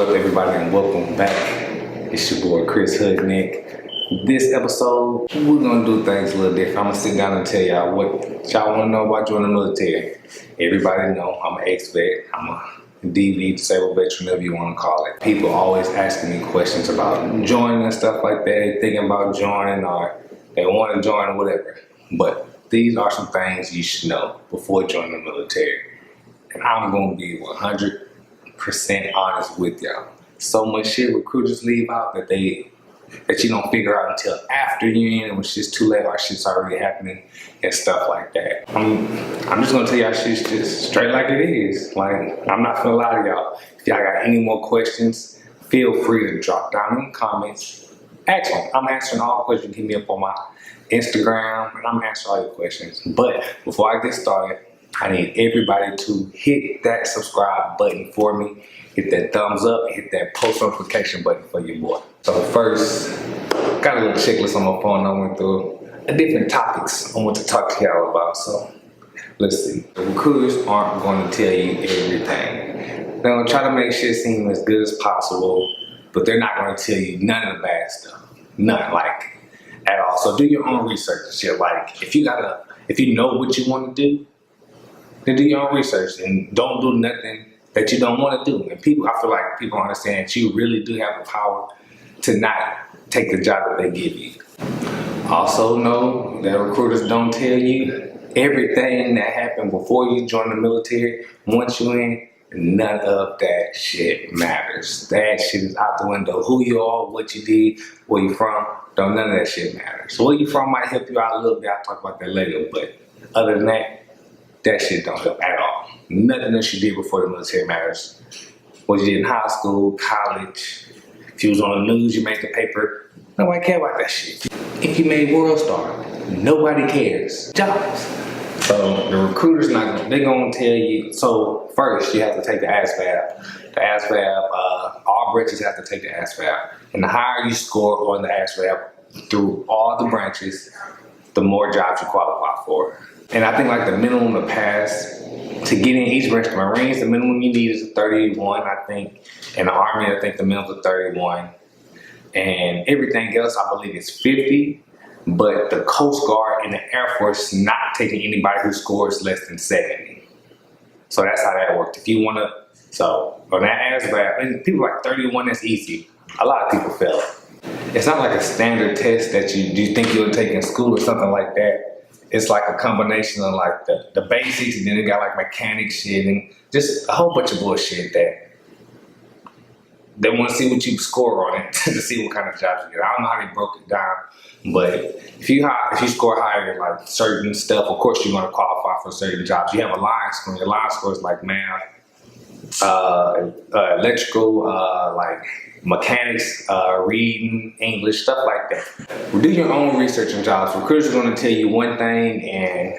What up, everybody, and welcome back. It's your boy Chris Hudnick. This episode, we're gonna do things a little different. I'm gonna sit down and tell y'all what y'all wanna know about joining the military. Everybody know I'm an ex-vet. I'm a DV, disabled veteran, whatever you wanna call it. People always asking me questions about joining and stuff like that. They thinking about joining or they wanna join or whatever. But these are some things you should know before joining the military. And I'm gonna be 100% honest with y'all. So much shit recruiters leave out that you don't figure out until after you're in, when shit's too late or shit's already happening and stuff like that. I'm just gonna tell y'all shit's just straight like it is. Like, I'm not gonna lie to y'all. If y'all got any more questions, feel free to drop down in the comments. Ask them. I'm answering all questions. Hit me up on my Instagram and I'm answering all your questions. But before I get started, I need everybody to hit that subscribe button for me, hit that thumbs up, hit that post notification button for your boy. So first, got a little checklist on my phone. I went through different topics I want to talk to y'all about. So let's see. The recruiters aren't going to tell you everything. They're going to try to make shit seem as good as possible, but they're not going to tell you none of the bad stuff. None, like, at all. So do your own research. Shit, like, if you know what you want to do, then do your own research and don't do nothing that you don't want to do. And I feel like people understand that you really do have the power to not take the job that they give you. Also know that recruiters don't tell you everything that happened before you join the military. Once you're in, none of that shit matters. That shit is out the window. Who you are, what you did, where you from, none of that shit matters. So where you from might help you out a little bit. I'll talk about that later. But other than that shit don't help at all. Nothing that you did before the military matters. What you did in high school, college, if you was on the news, you made the paper, nobody care about that shit. If you made World Star, nobody cares. Jobs. So the recruiters they're gonna tell you, so first you have to take the ASVAB. The ASVAB, all branches have to take the ASVAB. And the higher you score on the ASVAB through all the branches, the more jobs you qualify for. And I think like the minimum to pass to get in each branch, the Marines, the minimum you need is 31, I think. In the Army, I think the minimum is 31. And everything else, I believe, is 50. But the Coast Guard and the Air Force not taking anybody who scores less than 70. So that's how that works. If you want to, so on that ASVAB, and people like 31, that's easy. A lot of people fail it. It's not like a standard test that you think you'll take in school or something like that. It's like a combination of like the basics, and then it got like mechanic shit and just a whole bunch of bullshit that they want to see what you score on it to see what kind of jobs you get. I don't know how they broke it down, but if you score higher in like certain stuff, of course you're going to qualify for certain jobs. You have a line score. Your line score is like math, electrical, like mechanics, reading, English, stuff like that. Do your own research on jobs. Recruiters are going to tell you one thing and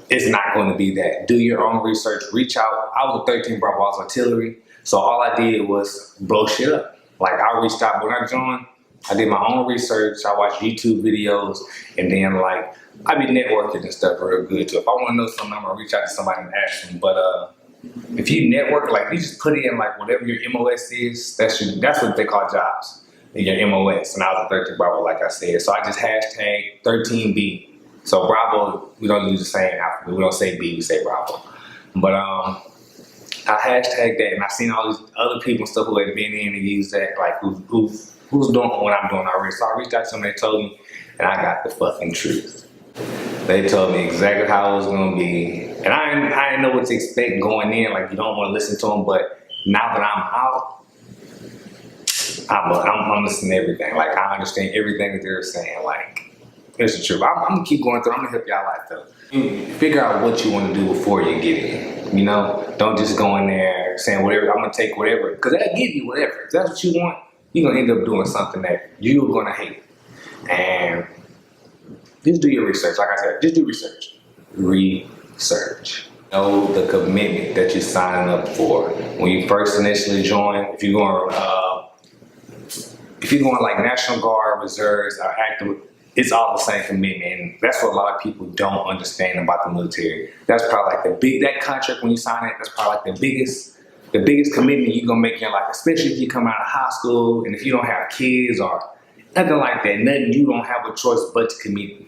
it's not going to be that. Do your own research. Reach out. I was a 13 Bravo artillery, so all I did was blow shit up. Like, I reached out when I joined. I did my own research. I watched YouTube videos, and then like I be networking and stuff real good too. If I want to know something, I'm gonna reach out to somebody and ask them. But if you network, like, you just put in like whatever your MOS is, that's what they call jobs, your MOS. And I was a 13 Bravo, like I said. So I just hashtag 13B. So Bravo, we don't use the same alphabet. We don't say B, we say Bravo. But I hashtag that, and I seen all these other people and stuff who had been in and used that, like who's doing what I'm doing already. So I reached out to them, they told me, and I got the fucking truth. They told me exactly how it was gonna be. And I didn't know what to expect going in. Like, you don't want to listen to them, but now that I'm out, I'm listening to everything. Like, I understand everything that they're saying. Like, it's the truth. I'm gonna keep going through. I'm gonna help y'all out though. Figure out what you want to do before you get in. You know, don't just go in there saying whatever. I'm gonna take whatever, because they'll give you whatever. If that's what you want, you're gonna end up doing something that you're gonna hate. And just do your research. Like I said, just do research. Research. Know the commitment that you're signing up for. When you first initially join, if you're going like National Guard, Reserves, or active, it's all the same commitment. And that's what a lot of people don't understand about the military. That's probably like that contract when you sign it, that's probably like the biggest the biggest commitment you're gonna make in your life, especially if you come out of high school and if you don't have kids or nothing like that, nothing, you don't have a choice but to be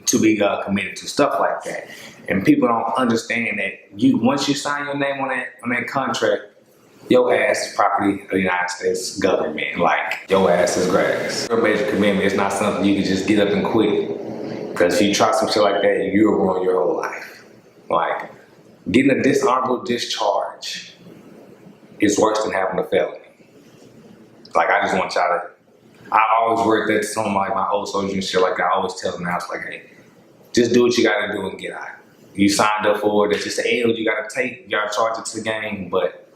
committed to stuff like that. And people don't understand that once you sign your name on that contract, your ass is property of the United States government. Like, your ass is grass. Your major commitment is not something you can just get up and quit. Because if you try some shit like that, you'll ruin your whole life. Like, getting a dishonorable discharge is worse than having a felony. Like, I just want y'all to, I always worked at some of my old soldiers and shit like that. I always tell them, I was like, hey, just do what you gotta do and get out. You signed up for it, that's just the L you gotta take, you gotta charge it to the game, but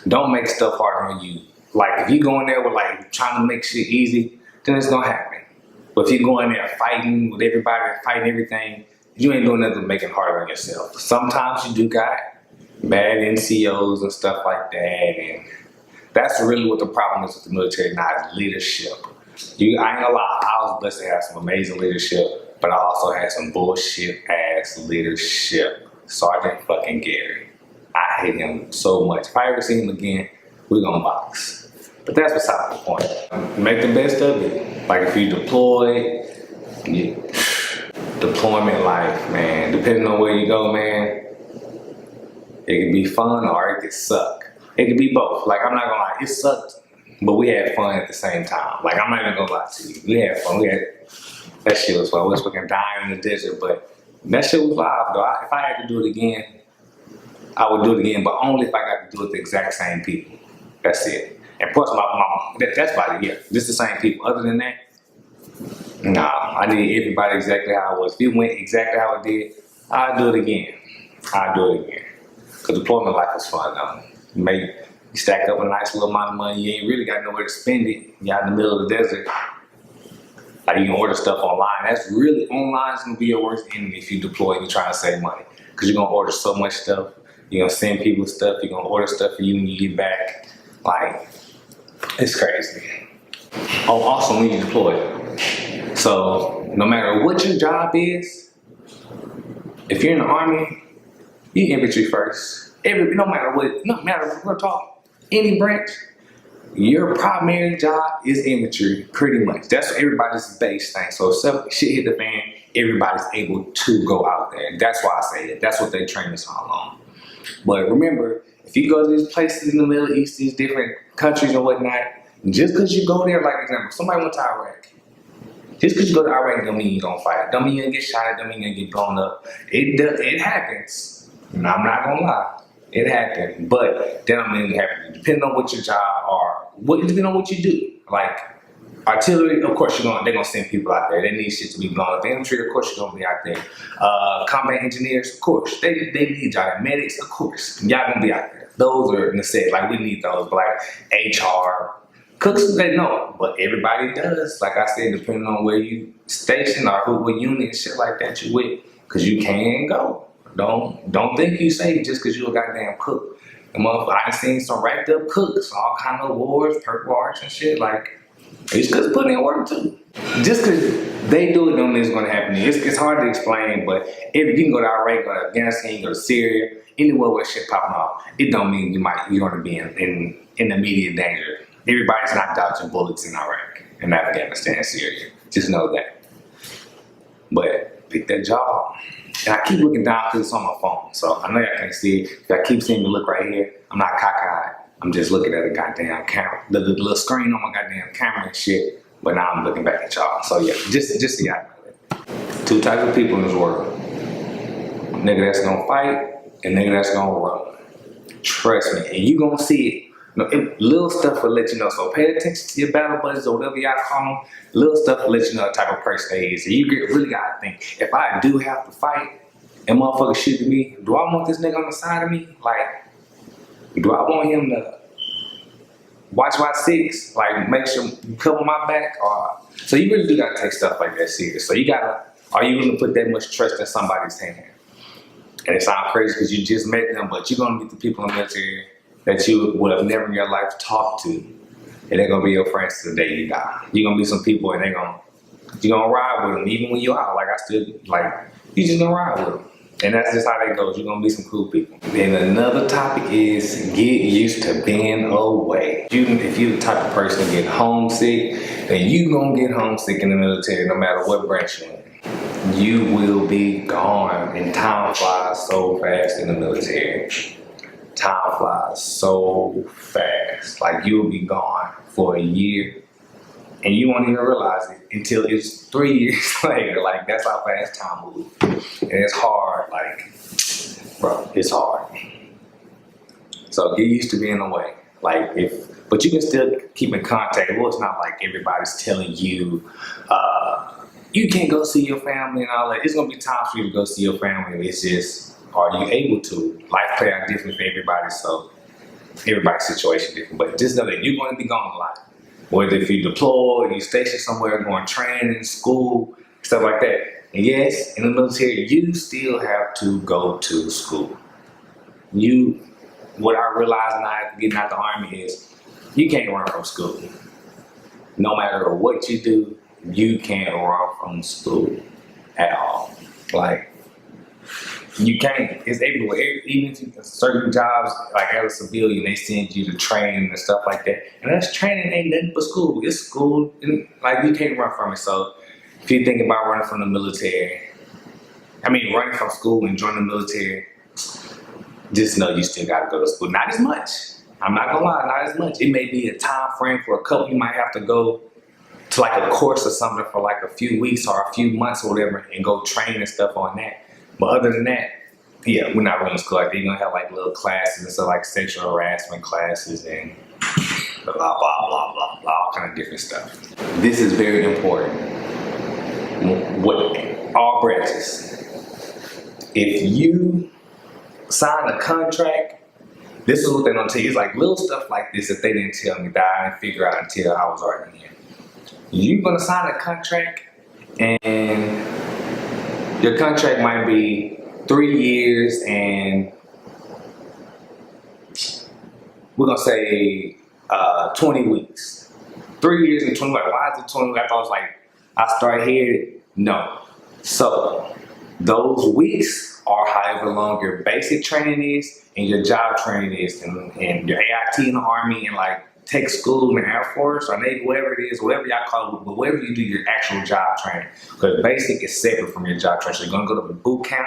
don't make stuff harder on you. Like, if you go in there with like trying to make shit easy, then it's gonna happen. But if you go in there fighting with everybody, fighting everything, you ain't doing nothing but making it harder on yourself. Sometimes you do got bad NCOs and stuff like that, and that's really what the problem is with the military now, is leadership. I ain't gonna lie, I was blessed to have some amazing leadership, but I also had some bullshit ass leadership. Sergeant fucking Gary. I hate him so much. If I ever see him again, we're gonna box. But that's beside the point. Make the best of it. Like, if you deploy, deployment life, man. Depending on where you go, man, it can be fun or it can suck. It can be both. Like, I'm not gonna lie, it sucked, but we had fun at the same time. Like, I'm not even gonna lie to you. We had fun. That shit was fun. We was fucking dying in the desert, but that shit was live, though. If I had to do it again, I would do it again, but only if I got to do it with the exact same people. That's it. And plus, that's about it, yeah. Just the same people. Other than that, nah, I need everybody exactly how it was. If it went exactly how it did, I'd do it again. Because deployment life is fun, though. You stack up a nice little amount of money, you ain't really got nowhere to spend it. You're out in the middle of the desert. Like, you can order stuff online. That's really, online's gonna be your worst enemy if you deploy and you're trying to save money. Because you're gonna order so much stuff. You're gonna send people stuff. You're gonna order stuff for you when you get back. Like, it's crazy. Oh, also when you deploy. So, no matter what your job is, if you're in the Army, you infantry first. No matter what talk, any branch, your primary job is infantry, pretty much. That's everybody's base thing. So if shit hit the fan, everybody's able to go out there. That's why I say it. That's what they train us all on. But remember, if you go to these places in the Middle East, these different countries and whatnot, just because you go there, like example, somebody went to Iraq. Just because you go to Iraq don't mean you're going to fight. Don't mean you're going to get shot at, don't mean you're going to get blown up. It happens. And I'm not going to lie. It happened, but that don't mean it happened. Depending on what your job are, depending on what you do. Like artillery, of course they're gonna send people out there. They need shit to be blown up. The infantry, of course, you're gonna be out there. Combat engineers, of course, they need y'all. Medics, of course, y'all gonna be out there. Those are necessary. Like, we need those. But like HR, cooks, they know, but everybody does. Like I said, depending on where you station or what unit, shit like that you with, because you can go. Don't think you safe just because you a goddamn cook. I seen some racked up cooks, all kind of awards, perk awards and shit. Like, it's because putting in work too. Just because they do it don't mean it's going to happen to you. It's hard to explain, but if you can go to Iraq, go to Afghanistan, go to Syria, anywhere where shit popping off, it don't mean you're going to be in immediate danger. Everybody's not dodging bullets in Iraq and Afghanistan and Syria. Just know that. But pick that job. And I keep looking down because it's on my phone. So I know y'all can't see it. If I keep seeing me look right here, I'm not cockeyed. I'm just looking at a goddamn camera. The little screen on my goddamn camera and shit. But now I'm looking back at y'all. So yeah, just so y'all know it. Two types of people in this world. Nigga that's gonna fight and nigga that's gonna run. Trust me. And you gonna see it. Little stuff will let you know. So pay attention to your battle buddies or whatever y'all call them. Little stuff will let you know the type of person they is. So you really gotta think, if I do have to fight and motherfuckers shoot at me, do I want this nigga on the side of me? Like, do I want him to watch my six? Like, make sure you cover my back? So you really do gotta take stuff like that serious. So are you gonna put that much trust in somebody's hand? And it sounds crazy because you just met them, but you're gonna meet the people in the military that you would have never in your life talked to, and they're gonna be your friends to the day you die. You're gonna meet some people and you're gonna ride with them even when you're out. Like, you just gonna ride with them. And that's just how that goes. You're gonna meet some cool people. Then another topic is get used to being away. If you're the type of person to get homesick, then you gonna get homesick in the military no matter what branch you're in. You will be gone, and time flies so fast in the military. Time flies so fast. Like you'll be gone for a year and you won't even realize it until it's 3 years later. Like that's how fast time moves. And it's hard, like, bro, it's hard. So get used to being away. Like but you can still keep in contact. Well, it's not like everybody's telling you, you can't go see your family and all that. It's gonna be times for you to go see your family. It's just, are you able to? Life play out different for everybody, so everybody's situation different. But just know that you're gonna be gone a lot. Whether if you deploy, you station somewhere, going training, school, stuff like that. And yes, in the military, you still have to go to school. What I realized now getting out the Army is, you can't run from school. No matter what you do, you can't run from school at all. Like, you can't. It's everywhere. Even if certain jobs, like as a civilian, they send you to training and stuff like that. And that's training ain't nothing but school. It's school, and like you can't run from it. So if you think about running from the military, running from school and joining the military, just know you still gotta go to school. Not as much. I'm not gonna lie, not as much. It may be a time frame for a couple. You might have to go to like a course or something for like a few weeks or a few months or whatever and go train and stuff on that. But other than that, yeah, we're not running school. Like they're gonna have like little classes and stuff, like sexual harassment classes and blah, blah, blah, blah, blah, all kind of different stuff. This is very important. What all branches. If you sign a contract, this is what they're gonna tell you. It's like little stuff like this that they didn't tell me, that I didn't figure out until I was already here. You're gonna sign a contract and your contract might be 3 years and we're gonna say 20 weeks. 3 years and 20 weeks. Why is it 20 weeks? I thought it was like, I start here. No. So those weeks are however long your basic training is and your job training is, and your AIT in the Army, and like take school in the Air Force or Navy, whatever it is, whatever y'all call it, but whatever you do your actual job training. Because basic is separate from your job training. So you're gonna go to the boot camp,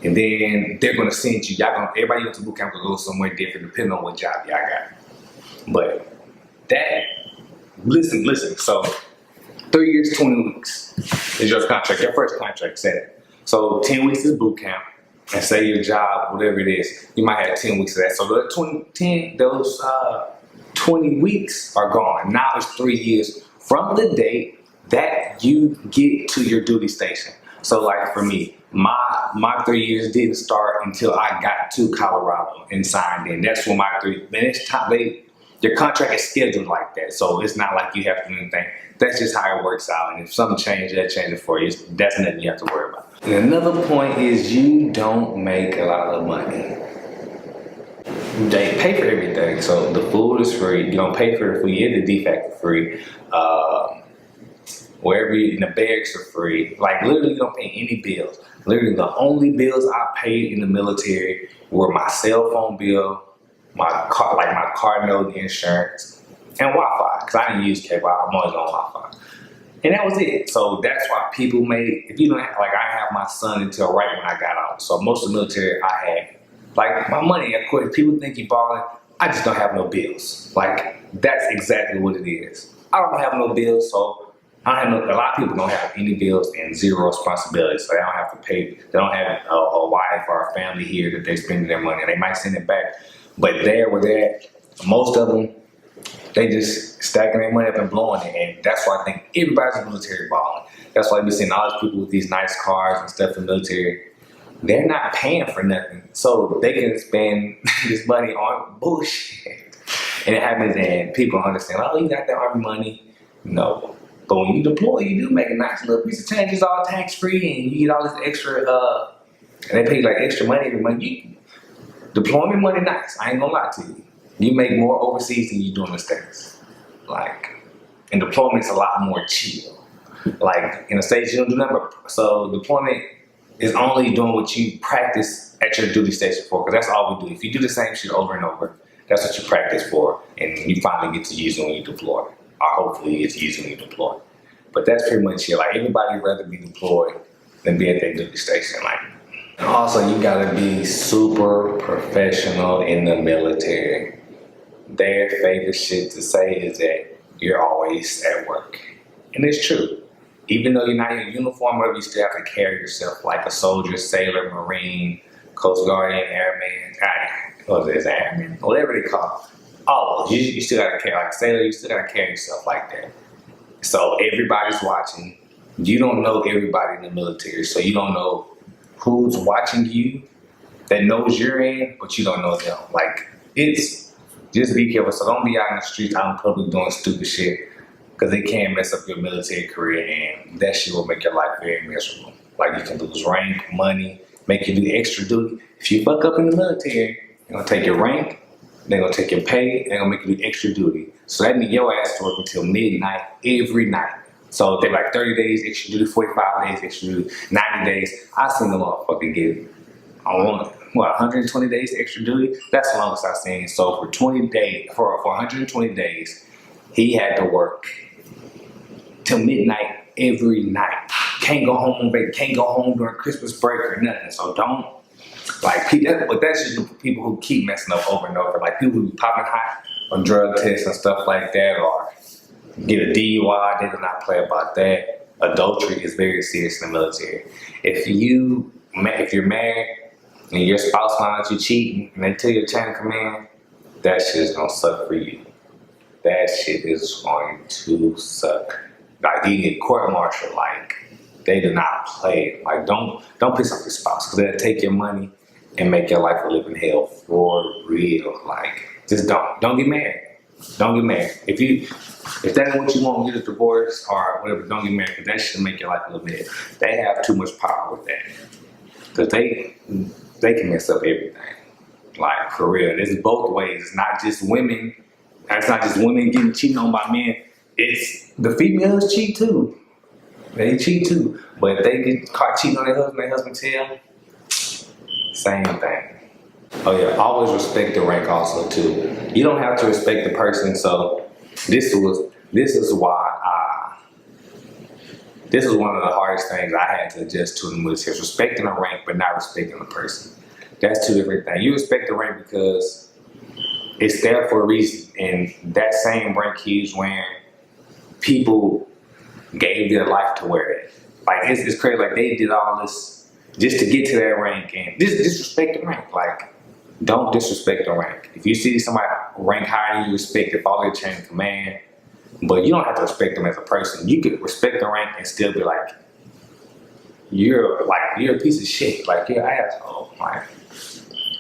and then they're gonna send you, everybody who went to boot camp will go somewhere different depending on what job y'all got. But that, listen, so 3 years, 20 weeks is your contract, your first contract set. So 10 weeks is boot camp, and say your job, whatever it is, you might have 10 weeks of that. So those 20 weeks are gone. Now it's 3 years from the date that you get to your duty station. So like for me, my 3 years didn't start until I got to Colorado and signed in. That's when my your contract is scheduled like that. So it's not like you have to do anything. That's just how it works out. And if something changes, that changes for you. That's nothing you have to worry about. And another point is you don't make a lot of money. They pay for everything. So the food is free. You don't pay for the food. You get the defect for free. Wherever in the barracks are free. Like literally you don't pay any bills. Literally the only bills I paid in the military were my cell phone bill, my car note, insurance, and Wi-Fi. Because I didn't use cable. I'm always on Wi-Fi. And that was it. So that's why people if you don't have, like I have my son until right when I got out. So most of the military I had, like my money, of course, people think you balling. I just don't have no bills. Like that's exactly what it is. I don't have no bills, so a lot of people don't have any bills and zero responsibilities. So they don't have to pay. They don't have a wife or a family here that they spend their money. They might send it back, but there where they're at, most of them, they just stacking their money up and blowing it. And that's why I think everybody's in the military balling. That's why we seeing all these people with these nice cars and stuff in the military. They're not paying for nothing. So they can spend this money on bullshit. And it happens and people understand, oh, you got that Army money. No. But when you deploy, you do make a nice little piece of change. It's all tax-free and you get all this extra, and they pay like extra money every month. Deployment money nice. I ain't gonna lie to you. You make more overseas than you do in the States. Like, and deployment's a lot more chill. Like, in the States, you don't do nothing but, so deployment, is only doing what you practice at your duty station for, because that's all we do. If you do the same shit over and over, that's what you practice for, and you finally get to use it when you deploy, or hopefully it's used when you deploy. But that's pretty much it. Like, everybody would rather be deployed than be at their duty station. Like, and also, you gotta be super professional in the military. Their favorite shit to say is that you're always at work. And it's true. Even though you're not in uniform, you still have to carry yourself like a soldier, sailor, Marine, Coast Guardian, Airman, Airman, whatever they call it. All of those. You still gotta carry, like a sailor, you still gotta carry yourself like that. So everybody's watching. You don't know everybody in the military, so you don't know who's watching you that knows you're in, but you don't know them. Like, it's just be careful. So don't be out in the streets, out in public doing stupid shit, because it can mess up your military career, and that shit will make your life very miserable. Like, you can lose rank, money, make you do extra duty. If you fuck up in the military, they're gonna take your rank, they're gonna take your pay, they're gonna make you do extra duty. So that means your ass to work until midnight every night. So if they're like 30 days extra duty, 45 days extra duty, 90 days, I seen the motherfucker get on 120 days extra duty. That's the longest I've seen. So for 20 days, for 120 days, he had to work till midnight every night. Can't go home, baby. Can't go home during Christmas break or nothing. So don't, like, but that's just the people who keep messing up over and over. Like, people who be popping hot on drug tests and stuff like that, or get a DUI, they do not play about that. Adultery is very serious in the military. If you're married and your spouse finds you cheating and they tell you chain of command, that shit is gonna suck for you. That shit is going to suck. Like, you get court-martial, like, they do not play. Like, don't piss off your spouse, because they'll take your money and make your life a living hell for real. Like, just don't get married. Don't get married. If that ain't what you want, get a divorce or whatever, don't get married, because that should make your life a little bit. They have too much power with that, because they can mess up everything. Like, for real. It's both ways. It's not just women. It's not just women getting cheated on by men. It's the females cheat too. They cheat too. But if they get caught cheating on their husband tell, same thing. Oh yeah, always respect the rank also too. You don't have to respect the person. So this is why this is one of the hardest things I had to adjust to in the military. Respecting the rank but not respecting the person. That's two different things. You respect the rank because it's there for a reason, and that same rank he's wearing, people gave their life to wear it. Like, it's crazy. Like, they did all this just to get to that rank, and disrespect the rank. Like, don't disrespect the rank. If you see somebody rank higher than you, respect it, follow your chain of command. But you don't have to respect them as a person. You could respect the rank and still be like, you're a piece of shit. Like, you're an asshole. Like,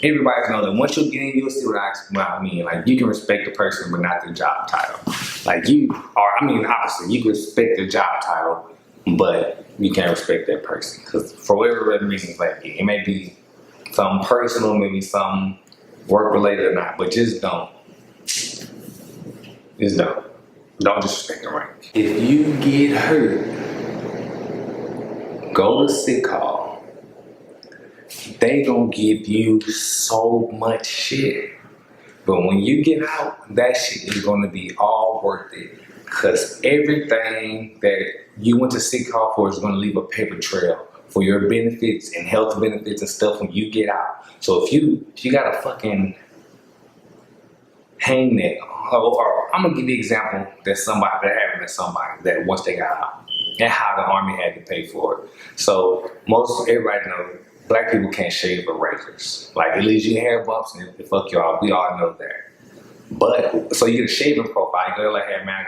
everybody knows that once you get in, you'll see what I mean. Like, you can respect the person, but not the job title. Like, obviously, you can respect the job title, but you can't respect that person. Because for whatever reason, like, it may be something personal, maybe something work-related or not, but just don't. Just don't. Don't disrespect the rank. If you get hurt, go to sick call. They gonna give you so much shit. But when you get out, that shit is gonna be all worth it. Cause everything that you went to sick call for is gonna leave a paper trail for your benefits and health benefits and stuff when you get out. So if you got a fucking hangnet, or I'm gonna give you an example that happened to somebody that once they got out, and how the Army had to pay for it. So everybody knows black people can't shave with razors. Like, it leaves you hair bumps and it fuck y'all. We all know that. But so you get a shaving profile. You go like, hey man,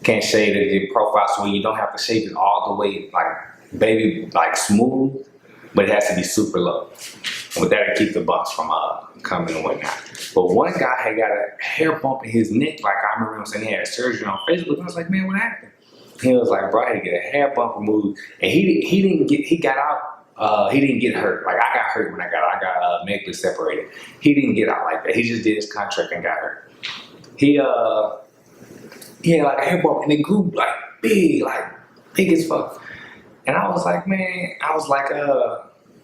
can't shave it. Get profile so you don't have to shave it all the way, like smooth, but it has to be super low. With that, it keeps the bumps from coming and whatnot. But one guy had got a hair bump in his neck. Like, I remember him saying he had surgery on Facebook. I was like, man, what happened? He was like, bro, I had to get a hair bump removed, and he got out. He didn't get hurt. Like, I got hurt when I got out. I got medically separated. He didn't get out like that. He just did his contract and got hurt. He had like a hair bump, and it grew like big as fuck. And I was like, man,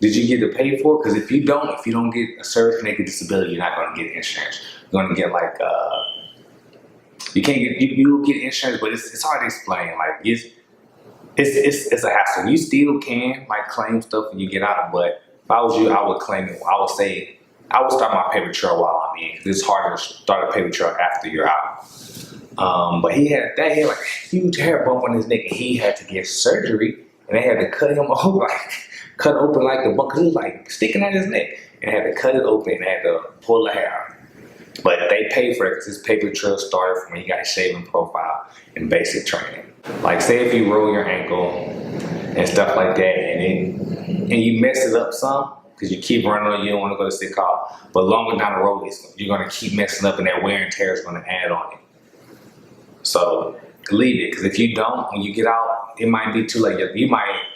did you get to pay for it? Because if you don't get a service-connected disability, you're not going to get insurance. You're going to get like, you can't get, you'll get insurance, but it's hard to explain. Like it's a hassle. You still can like claim stuff when you get out, but if I was you, I would claim it. I would say, I would start my paper trail while I'm in, because it's harder to start a paper trail after you're out. But he had like a huge hair bump on his neck, and he had to get surgery, and they had to cut him open, cut open like the bump, because it was like sticking out his neck, and they had to cut it open and had to pull the hair out. But they paid for it because his paper trail started from when he got a shaving profile and basic training. Like say if you roll your ankle and stuff like that, and you mess it up some, because you keep running on, you don't want to go to sick call, but longer down the road, you're going to keep messing up, and that wear and tear is going to add on it. So leave it, because if you don't, when you get out, it might be too late.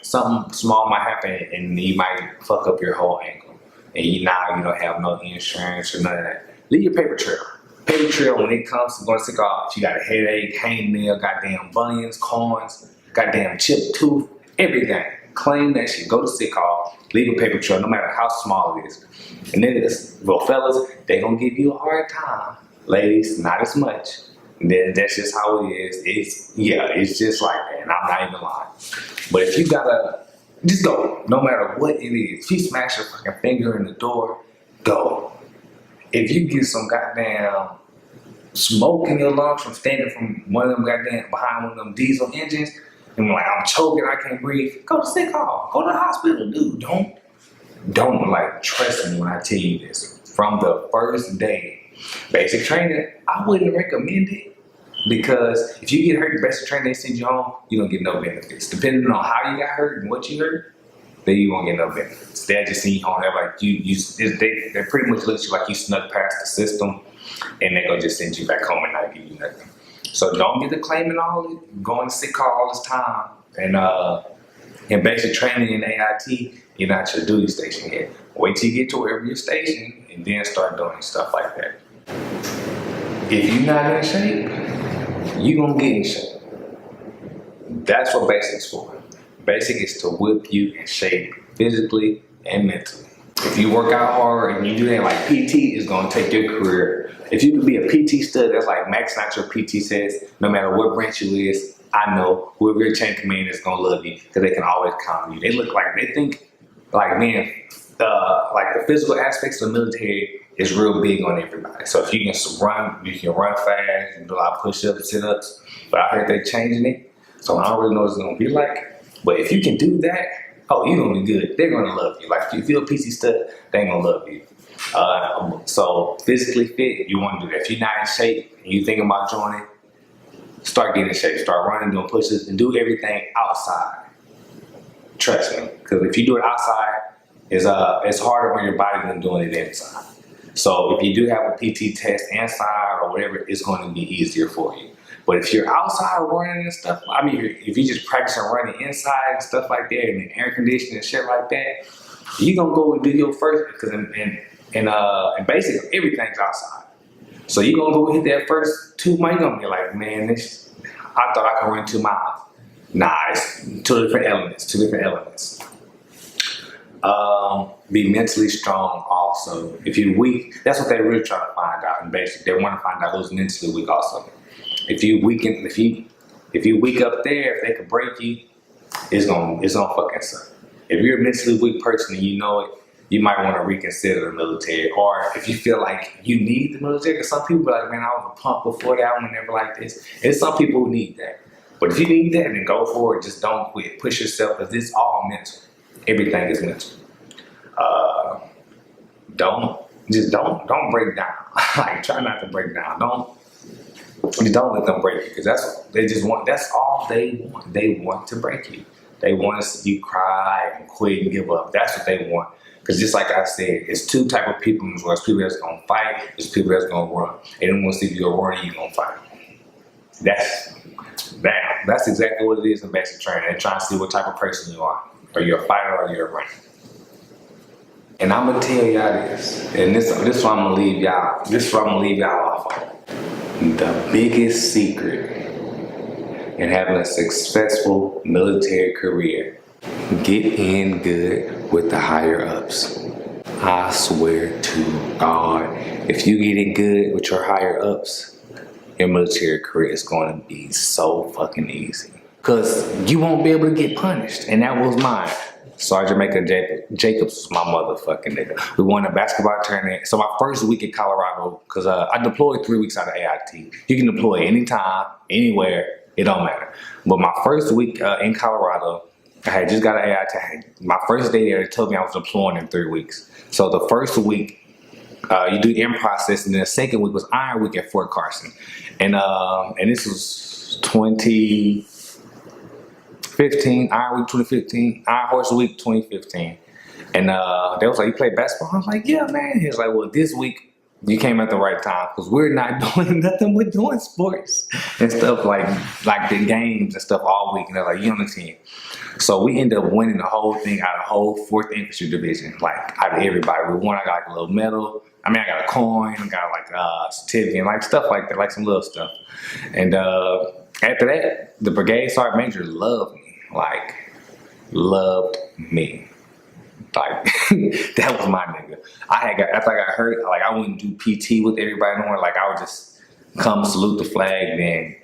Something small might happen, and you might fuck up your whole ankle, and now you don't have no insurance or none of that. Leave your paper trail. Paper trail, when it comes to going to sick call, if you got a headache, hangnail, goddamn bunions, corns, goddamn chipped tooth, everything. Claim that shit. Go to sick call. Leave a paper trail, no matter how small it is. And niggas, well, fellas, they gonna give you a hard time. Ladies, not as much. And then that's just how it is. It's just like that, and I'm not even lying. But if you gotta, just go. No matter what it is. If you smash your fucking finger in the door, go. If you get some goddamn smoke in your lungs from standing from one of them goddamn, behind one of them diesel engines, and like I'm choking, I can't breathe, go to sick call, go to the hospital, dude. Don't like, trust me when I tell you this. From the first day, basic training, I wouldn't recommend it, because if you get hurt in basic training, they send you home, you don't get no benefits. Depending on how you got hurt and what you hurt, then you won't get no benefits. They'll just send you home. They're like they pretty much look at you like you snuck past the system, and they're gonna just send you back home and not give you nothing. So don't get the claiming all it, going to sick call all this time, and in basic training in AIT, you're not your duty station yet. Wait till you get to wherever you're stationed, and then start doing stuff like that. If you're not in shape, you're gonna get in shape. That's what basic's for. Basic is to whip you in shape physically and mentally. If you work out hard and you do that, like PT is gonna take your career. If you can be a PT stud, that's like maxing out your PT sets, no matter what branch you is, I know whoever your chain commander is gonna love you, because they can always count on you. They think like, man, like the physical aspects of the military is real big on everybody. So if you can run fast and do a lot of push-ups, sit-ups, but I heard they're changing it, so I don't really know what it's gonna be like. But if you can do that, oh, you're gonna be good. They're gonna love you. Like if you're a PC stud, they're gonna love you. So physically fit, you wanna do that. If you're not in shape and you thinking about joining, start getting in shape. Start running, doing pushes, and do everything outside. Trust me, because if you do it outside, it's harder on your body than doing it inside. So if you do have a PT test inside or whatever, it's going to be easier for you. But if you're outside running and stuff, I mean, if you just practicing running inside and stuff like that, and air conditioning and shit like that, you're gonna go and do your first, because in basic, everything's outside. So you're gonna go hit that first 2 miles, you're gonna be like, man, I thought I could run 2 miles. Nah, it's two different elements. Be mentally strong also. If you're weak, that's what they're really trying to find out in basic. They want to find out who's mentally weak also. If you weaken, if you weak up there, if they can break you, it's gonna fucking suck. If you're a mentally weak person and you know it, you might want to reconsider the military. Or if you feel like you need the military, because some people are like, man, I was a punk before that, I was never like this. And some people who need that. But if you need that, then go for it. Just don't quit. Push yourself, because it's all mental. Everything is mental. Don't break down. Like, try not to break down. Don't let them break you, because that's all they want. They want to break you. They want to see you cry and quit and give up. That's what they want. Because just like I said, it's two type of people in this world. There's people that's gonna fight, there's people that's gonna run. They don't want to see you run, you're gonna fight. That's exactly what it is in basic training. They're trying to see what type of person you are. Are you a fighter or you're a runner? And I'm gonna tell y'all this, and this is what I'm gonna leave y'all. This is what I'm gonna leave y'all off on. The biggest secret in having a successful military career Get in good with the higher ups. I swear to God, if you get in good with your higher ups, your military career is going to be so fucking easy. Because you won't be able to get punished. And that was mine. Sergeant Maker Jacobs was my motherfucking nigga. We won a basketball tournament. So my first week in Colorado, because I deployed 3 weeks out of AIT. You can deploy anytime, anywhere, it don't matter. But my first week in Colorado, I had just got an AIT. My first day there, they told me I was deploying in 3 weeks. So the first week, you do in process, and then the second week was Iron Week at Fort Carson. And this was 2015, Iron Week 2015, Iron Horse Week 2015. And they was like, you play basketball? I was like, yeah, man. He was like, well, this week you came at the right time because we're not doing nothing. We're doing sports and stuff like the games and stuff all week. And they're like, you on the team. So we ended up winning the whole thing out of the whole 4th Infantry Division. Like, out of everybody. We won. I got like a little medal. I mean, I got a coin. I got like a certificate, like stuff like that, like some little stuff. And after that, the brigade sergeant major loved me. Like, loved me. Like, that was my nigga. After I got hurt, like, I wouldn't do PT with everybody no more. Like, I would just come salute the flag, then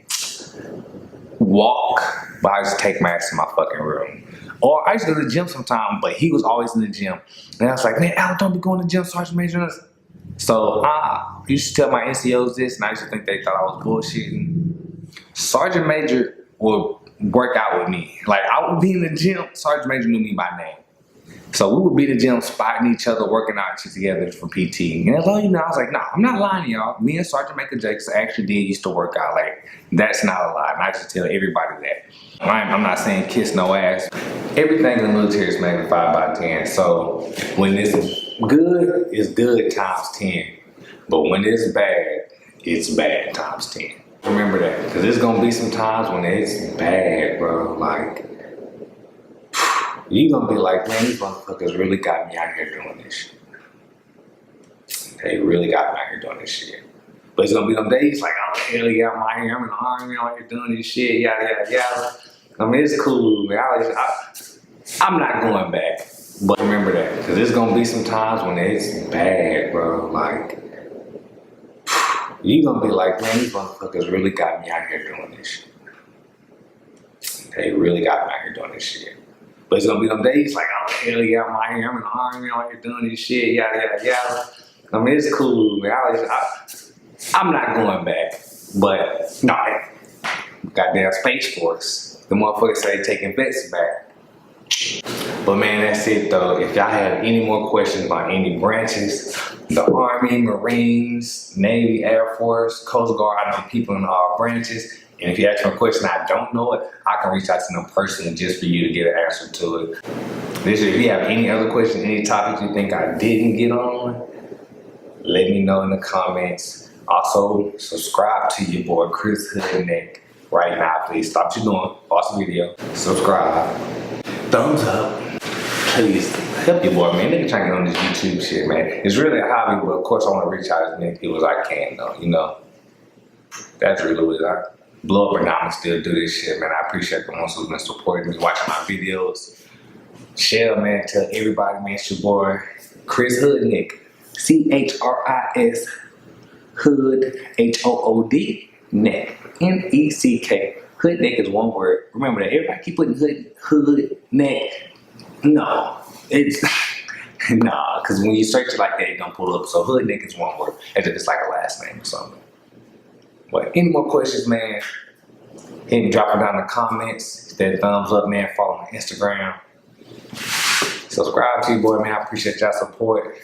walk, but I just take my ass to my fucking room. Or I used to go to the gym sometime, but he was always in the gym. And I was like, man, Al, don't be going to the gym, Sergeant Major. So I used to tell my NCOs this, and I used to think they thought I was bullshitting. Sergeant Major would work out with me. Like, I would be in the gym, Sergeant Major knew me by name. So we would be in the gym, spotting each other, working out together for PT. And that's all you know. I was like, nah, I'm not lying to y'all. Me and Sergeant Maker Jakes actually used to work out. Like, that's not a lie. And I just tell everybody that. I'm not saying kiss no ass. Everything in the military is magnified by 10. So when it's good times 10. But when it's bad times 10. Remember that. Because there's going to be some times when it's bad, bro. Like, you gonna be like, man, these motherfuckers really got me out here doing this shit. They really got me out here doing this shit. But it's gonna be them days like, oh, hell yeah, I'm out here, I'm in the army, I'm out here doing this shit, yada, yada, yada. I mean, it's cool, man. I'm not going back. But remember that, because there's gonna be some times when it's bad, bro. Like, you gonna be like, man, these motherfuckers really got me out here doing this shit. They really got me out here doing this shit. But it's gonna be them days like, oh, hell yeah, I'm out here, I'm in the army, I'm out here doing this shit, yada, yada, yada. I mean, it's cool, man. I'm not going back. But, no, goddamn Space Force. The motherfuckers say taking vets back. But, man, that's it, though. If y'all have any more questions about any branches, the Army, Marines, Navy, Air Force, Coast Guard, I know people in all branches. And if you ask me a question I don't know it, I can reach out to them personally just for you to get an answer to it. If you have any other questions, any topics you think I didn't get on, let me know in the comments. Also, subscribe to your boy Chris Hoodneck right now. Please stop what you're doing, pause the video, subscribe, thumbs up. Please help your boy, man. Nigga trying to get on this YouTube shit, man. It's really a hobby, but of course I want to reach out as many people as I can, though. You know, that's really what I blow up, and I'm still do this shit, man. I appreciate the ones who've been supporting me, watching my videos. Share, man. Tell everybody, man. It's your boy Chris Hoodneck. C-H-R-I-S Hood H-O-O-D Neck N-E-C-K. Hoodneck is one word. Remember that. Everybody keep putting hood, neck. No, it's nah, because when you search it like that, it don't pull up. So Hoodneck is one word, as if it's like a last name or something. But any more questions, man, hit me, drop it down in the comments. Hit that thumbs up, man. Follow my Instagram. Subscribe to you, boy, man. I appreciate y'all support.